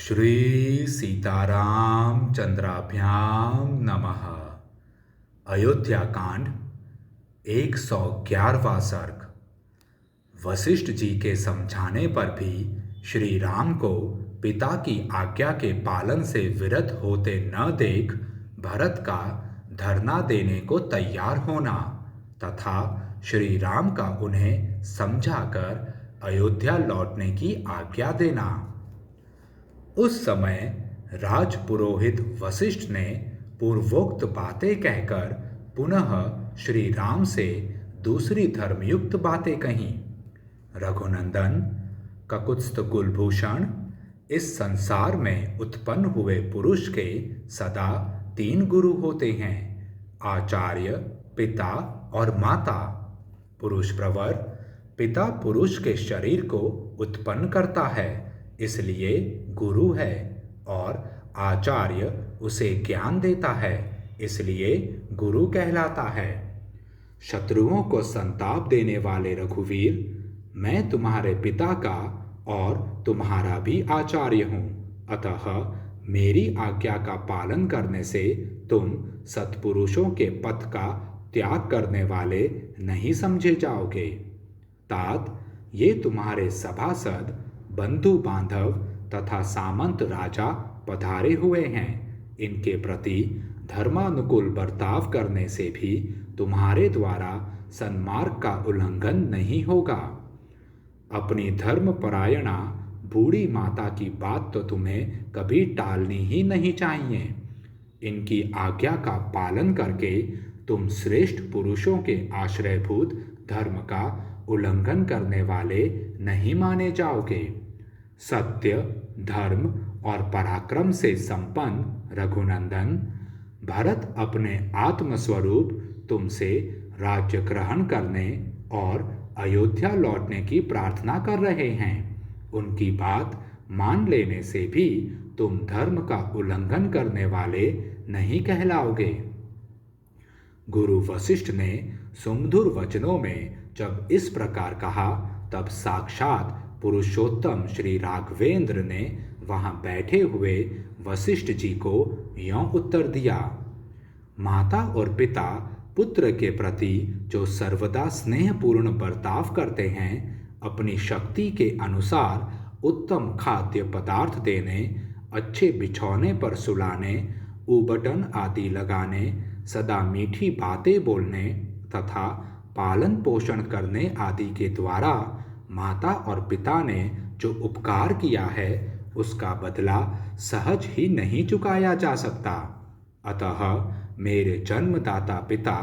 श्री सीताराम चंद्राभ्याम नमः। अयोध्या कांड 111वां सर्ग। वशिष्ठ जी के समझाने पर भी श्री राम को पिता की आज्ञा के पालन से विरत होते न देख भरत का धरना देने को तैयार होना तथा श्री राम का उन्हें समझाकर अयोध्या लौटने की आज्ञा देना। उस समय राजपुरोहित वशिष्ठ ने पूर्वोक्त बातें कहकर पुनः श्री राम से दूसरी धर्मयुक्त बातें कहीं। रघुनंदन, ककुत्स्थ कुलभूषण, इस संसार में उत्पन्न हुए पुरुष के सदा 3 गुरु होते हैं, आचार्य, पिता और माता। पुरुष प्रवर, पिता पुरुष के शरीर को उत्पन्न करता है, इसलिए गुरु है, और आचार्य उसे ज्ञान देता है, इसलिए गुरु कहलाता है। शत्रुओं को संताप देने वाले रघुवीर, मैं तुम्हारे पिता का और तुम्हारा भी आचार्य हूँ, अतः मेरी आज्ञा का पालन करने से तुम सत्पुरुषों के पथ का त्याग करने वाले नहीं समझे जाओगे। तात, ये तुम्हारे सभासद, बंधु बांधव तथा सामंत राजा पधारे हुए हैं। इनके प्रति धर्मानुकूल बर्ताव करने से भी तुम्हारे द्वारा सन्मार्ग का उल्लंघन नहीं होगा। अपनी धर्मपरायणा बूढ़ी माता की बात तो तुम्हें कभी टालनी ही नहीं चाहिए। इनकी आज्ञा का पालन करके तुम श्रेष्ठ पुरुषों के आश्रयभूत धर्म का उल्लंघन करने वाले नहीं माने जाओगे। सत्य, धर्म और पराक्रम से संपन्न रघुनंदन, भरत अपने आत्मस्वरूप तुमसे राज्य ग्रहण करने और अयोध्या लौटने की प्रार्थना कर रहे हैं। उनकी बात मान लेने से भी तुम धर्म का उल्लंघन करने वाले नहीं कहलाओगे। गुरु वशिष्ठ ने सुमधुर वचनों में जब इस प्रकार कहा, तब साक्षात पुरुषोत्तम श्री राघवेंद्र ने वहां बैठे हुए वशिष्ठ जी को यों उत्तर दिया। माता और पिता पुत्र के प्रति जो सर्वदा स्नेहपूर्ण बर्ताव करते हैं, अपनी शक्ति के अनुसार उत्तम खाद्य पदार्थ देने, अच्छे बिछौने पर सुलाने, उबटन आदि लगाने, सदा मीठी बातें बोलने तथा पालन पोषण करने आदि के द्वारा माता और पिता ने जो उपकार किया है, उसका बदला सहज ही नहीं चुकाया जा सकता। अतः मेरे जन्मदाता पिता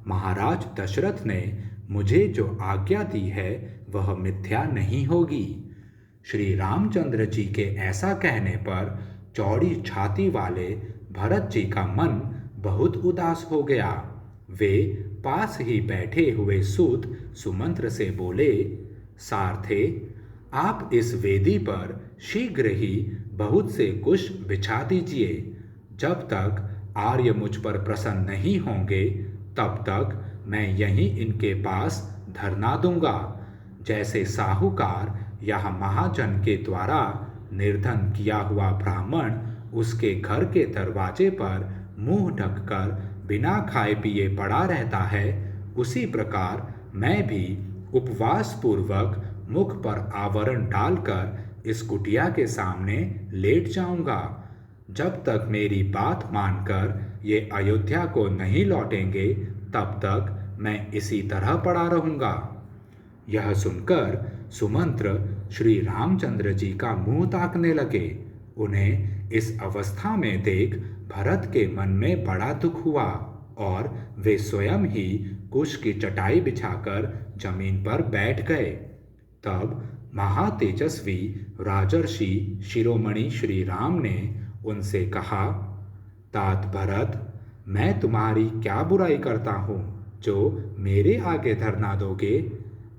महाराज दशरथ ने मुझे जो आज्ञा दी है वह मिथ्या नहीं होगी। श्री रामचंद्र जी के ऐसा कहने पर चौड़ी छाती वाले भरत जी का मन बहुत उदास हो गया। वे पास ही बैठे हुए सूत सुमंत्र से बोले, सारथे, आप इस वेदी पर शीघ्र ही बहुत से कुश बिछा दीजिए। जब तक आर्य मुझ पर प्रसन्न नहीं होंगे, तब तक मैं यहीं इनके पास धरना दूंगा। जैसे साहूकार या महाजन के द्वारा निर्धन किया हुआ ब्राह्मण उसके घर के दरवाजे पर मुंह ढककर बिना खाए पिए पड़ा रहता है, उसी प्रकार मैं भी उपवास पूर्वक मुख पर आवरण डालकर इस कुटिया के सामने लेट जाऊंगा। जब तक मेरी बात मानकर ये अयोध्या को नहीं लौटेंगे, तब तक मैं इसी तरह पड़ा रहूंगा। यह सुनकर सुमंत्र श्री रामचंद्र जी का मुंह ताकने लगे। उन्हें इस अवस्था में देख भरत के मन में बड़ा दुख हुआ और वे स्वयं ही कुश की चटाई बिछाकर जमीन पर बैठ गए। तब महातेजस्वी राजर्षि शिरोमणि श्री राम ने उनसे कहा, तात भरत, मैं तुम्हारी क्या बुराई करता हूँ जो मेरे आगे धरना दोगे।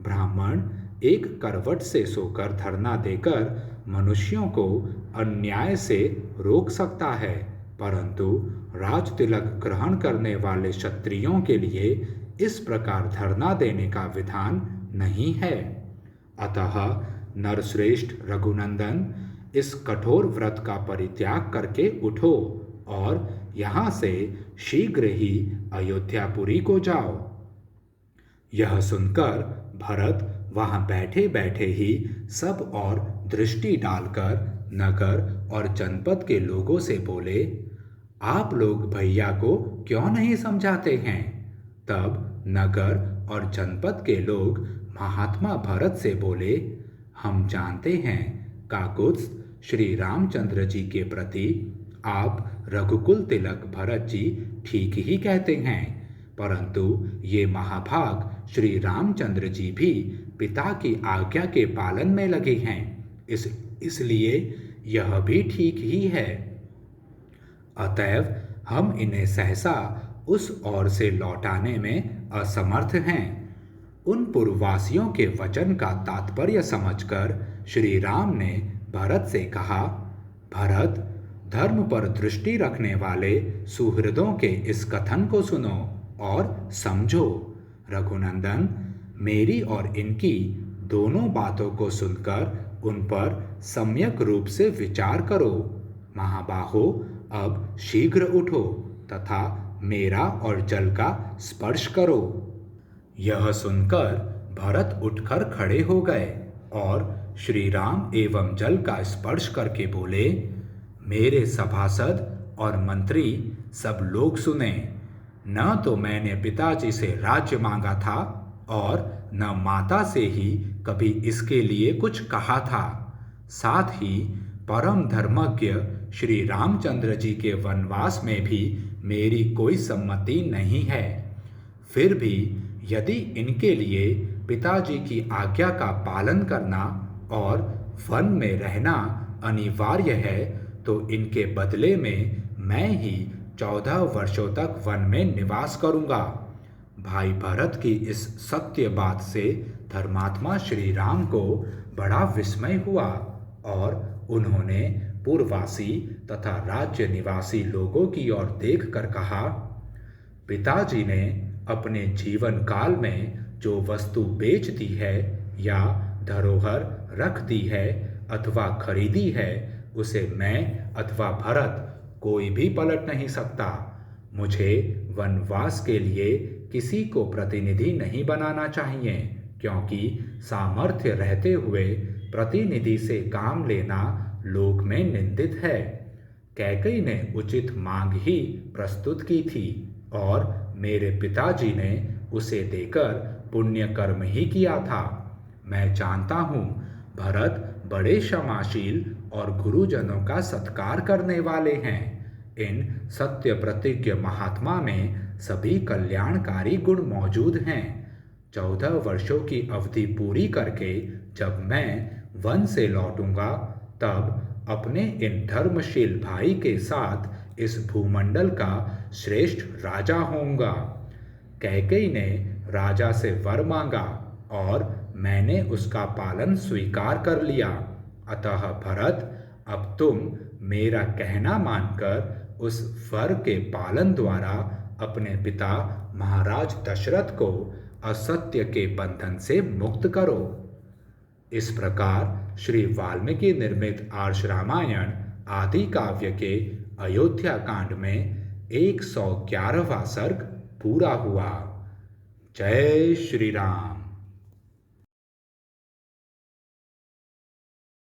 ब्राह्मण एक करवट से सोकर धरना देकर मनुष्यों को अन्याय से रोक सकता है, परंतु राज तिलक ग्रहण करने वाले क्षत्रियों के लिए इस प्रकार धरना देने का विधान नहीं है। अतः नरश्रेष्ठ रघुनंदन, इस कठोर व्रत का परित्याग करके उठो और यहाँ से शीघ्र ही अयोध्यापुरी को जाओ। यह सुनकर भरत वहां बैठे बैठे ही सब और दृष्टि डालकर नगर और जनपद के लोगों से बोले, आप लोग भैया को क्यों नहीं समझाते हैं? तब नगर और जनपद के लोग महात्मा भरत से बोले, हम जानते हैं काकुत्स श्री रामचंद्र जी के प्रति आप रघुकुल तिलक भरत जी ठीक ही कहते हैं, परंतु ये महाभाग श्री रामचंद्र जी भी पिता की आज्ञा के पालन में लगे हैं, इसलिए यह भी ठीक ही है। अतएव हम इन्हें सहसा उस ओर से लौटाने में असमर्थ हैं। उन पूर्ववासियों के वचन का तात्पर्य समझकर श्री राम ने भरत से कहा, भरत, धर्म पर दृष्टि रखने वाले सुहृदों के इस कथन को सुनो और समझो। रघुनंदन, मेरी और इनकी दोनों बातों को सुनकर उन पर सम्यक रूप से विचार करो। महाबाहो, अब शीघ्र उठो तथा मेरा और जल का स्पर्श करो। यह सुनकर भरत उठकर खड़े हो गए और श्री राम एवं जल का स्पर्श करके बोले, मेरे सभासद और मंत्री सब लोग सुने, न तो मैंने पिताजी से राज्य मांगा था और न माता से ही कभी इसके लिए कुछ कहा था। साथ ही परम धर्मज्ञ श्री रामचंद्र जी के वनवास में भी मेरी कोई सम्मति नहीं है। फिर भी यदि इनके लिए पिताजी की आज्ञा का पालन करना और वन में रहना अनिवार्य है, तो इनके बदले में मैं ही 14 वर्षों तक वन में निवास करूंगा। भाई भरत की इस सत्य बात से धर्मात्मा श्री राम को बड़ा विस्मय हुआ और उन्होंने पूर्ववासी तथा राज्य निवासी लोगों की ओर देखकर कहा, पिताजी ने अपने जीवन काल में जो वस्तु बेच दी है या धरोहर रख दी है अथवा खरीदी है, उसे मैं अथवा भरत कोई भी पलट नहीं सकता। मुझे वनवास के लिए किसी को प्रतिनिधि नहीं बनाना चाहिए, क्योंकि सामर्थ्य रहते हुए प्रतिनिधि से काम लेना लोक में निंदित है। कैकेयी ने उचित मांग ही प्रस्तुत की थी और मेरे पिताजी ने उसे देकर पुण्य कर्म ही किया था। मैं जानता हूँ भरत बड़े क्षमाशील और गुरुजनों का सत्कार करने वाले हैं। इन सत्य प्रतिज्ञ महात्मा में सभी कल्याणकारी गुण मौजूद हैं। 14 वर्षों की अवधि पूरी करके जब मैं वन से लौटूंगा, तब अपने इन धर्मशील भाई के साथ इस भूमंडल का श्रेष्ठ राजा होऊंगा। कैकेयी ने राजा से वर मांगा और मैंने उसका पालन स्वीकार कर लिया। अतः भरत, अब तुम मेरा कहना मानकर उस वर के पालन द्वारा अपने पिता महाराज दशरथ को असत्य के बंधन से मुक्त करो। इस प्रकार श्री वाल्मीकि निर्मित आर्ष रामायण आदि काव्य के अयोध्या कांड में 111वां सर्ग पूरा हुआ। जय श्री राम।